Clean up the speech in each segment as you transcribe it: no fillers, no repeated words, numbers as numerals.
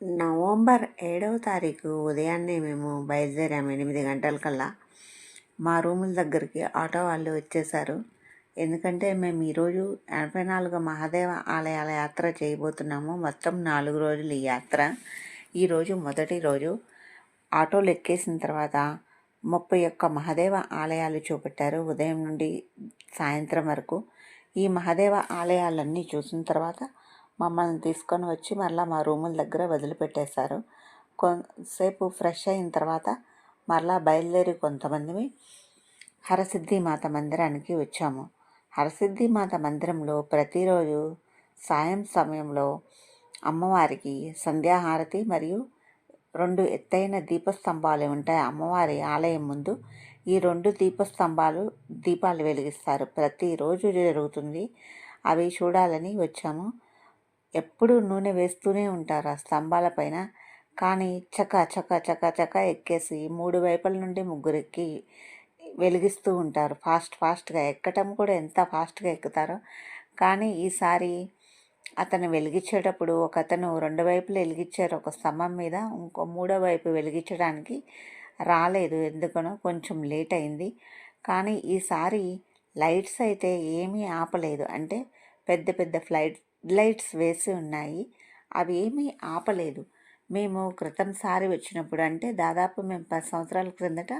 November 7వ తారీఖు ఉదయాన్నే మేము బయలుదేరాము 8 గంటలకల్లా. మా రూముల దగ్గరికి ఆటో వాళ్ళు వచ్చేసారు. ఎందుకంటే మేము ఈరోజు 84 మహాదేవ ఆలయాల యాత్ర చేయబోతున్నాము. మొత్తం 4 రోజులు ఈ యాత్ర. ఈరోజు మొదటి రోజు. ఆటోలు ఎక్కేసిన తర్వాత 31 మహాదేవ ఆలయాలు చూపెట్టారు ఉదయం నుండి సాయంత్రం వరకు. ఈ మహాదేవ ఆలయాలన్నీ చూసిన తర్వాత మమ్మల్ని తీసుకొని వచ్చి మరలా మా రూముల దగ్గర వదిలిపెట్టేశారు. కొంతసేపు ఫ్రెష్ అయిన తర్వాత మరలా బయలుదేరి కొంతమంది హరసిద్ధి మాత మందిరానికి వచ్చాము. హరసిద్ధి మాత మందిరంలో ప్రతిరోజు సాయం సమయంలో అమ్మవారికి సంధ్యాహారతి మరియు 2 ఎత్తైన దీపస్తంభాలు ఉంటాయి అమ్మవారి ఆలయం ముందు. ఈ 2 దీపాలు వెలిగిస్తారు. ప్రతిరోజు జరుగుతుంది. అవి చూడాలని వచ్చాము. ఎప్పుడు నూనె వేస్తూనే ఉంటారు ఆ స్తంభాల పైన. కానీ చక చక చక చక ఎక్కేసి 3 వైపుల నుండి ముగ్గురెక్కి వెలిగిస్తూ ఉంటారు. ఫాస్ట్గా ఎక్కటం కూడా ఎంత ఫాస్ట్గా ఎక్కుతారో. కానీ ఈసారి అతను వెలిగించేటప్పుడు అతను 2 వైపులు వెలిగించారు ఒక స్తంభం మీద. ఇంకో 3వ వైపు వెలిగించడానికి రాలేదు, ఎందుకనో కొంచెం లేట్ అయింది. కానీ ఈసారి లైట్స్ అయితే ఏమీ ఆపలేదు. అంటే పెద్ద పెద్ద లైట్స్ వేసి ఉన్నాయి, అవి ఏమీ ఆపలేదు. మేము క్రితంసారి వచ్చినప్పుడు, అంటే దాదాపు మేము 10 సంవత్సరాల క్రిందట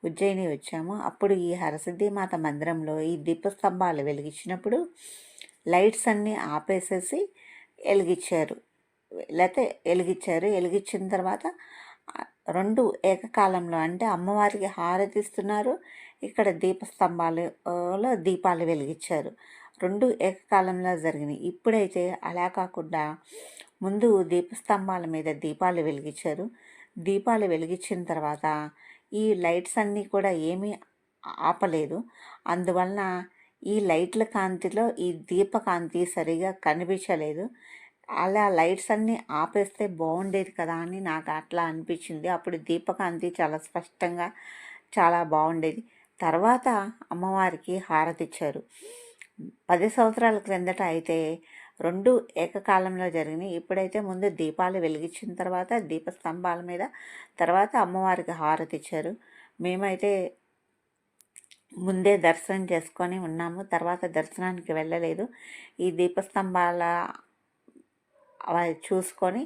ఉజ్జయిని వచ్చాము. అప్పుడు ఈ హరసిద్ధి మాత మందిరంలో ఈ దీపస్తంభాలు వెలిగించినప్పుడు లైట్స్ అన్నీ ఆపేసేసి వెలిగించిన తర్వాత 2 ఏకకాలంలో, అంటే అమ్మవారికి హారతిస్తున్నారు, ఇక్కడ దీపస్తంభాలలో దీపాలు వెలిగించారు. 2 ఏకకాలంలో జరిగినాయి. ఇప్పుడైతే అలా కాకుండా ముందు దీపస్తంభాల మీద దీపాలు వెలిగించారు. దీపాలు వెలిగించిన తర్వాత ఈ లైట్స్ అన్నీ కూడా ఏమీ ఆపలేదు. అందువలన ఈ లైట్ల కాంతిలో ఈ దీపకాంతి సరిగా కనిపించలేదు. అలా లైట్స్ అన్నీ ఆపేస్తే బాగుండేది కదా అని నాకు అట్లా అనిపించింది. అప్పుడు దీపకాంతి చాలా స్పష్టంగా చాలా బాగుండేది. తర్వాత అమ్మవారికి హారతి ఇచ్చారు. 10 సంవత్సరాల క్రిందట అయితే 2 ఏకకాలంలో జరిగినాయి. ఇప్పుడైతే ముందు దీపాలు వెలిగించిన తర్వాత దీపస్తంభాల మీద తర్వాత అమ్మవారికి హారతి ఇచ్చారు. మేమైతే ముందే దర్శనం చేసుకొని ఉన్నాము, తర్వాత దర్శనానికి వెళ్ళలేదు. ఈ దీపస్తంభాల అవి చూసుకొని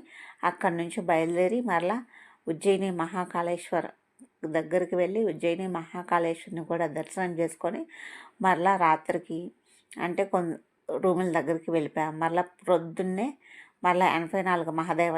అక్కడి నుంచి బయలుదేరి మరలా ఉజ్జయిని మహాకాళేశ్వర్ దగ్గరికి వెళ్ళి ఉజ్జయిని మహాకాళేశ్వరిని కూడా దర్శనం చేసుకొని మరలా రాత్రికి, అంటే రూముల దగ్గరికి వెళ్ళిపోయాం. మరలా ప్రొద్దున్నే మరలా 84 మహాదేవ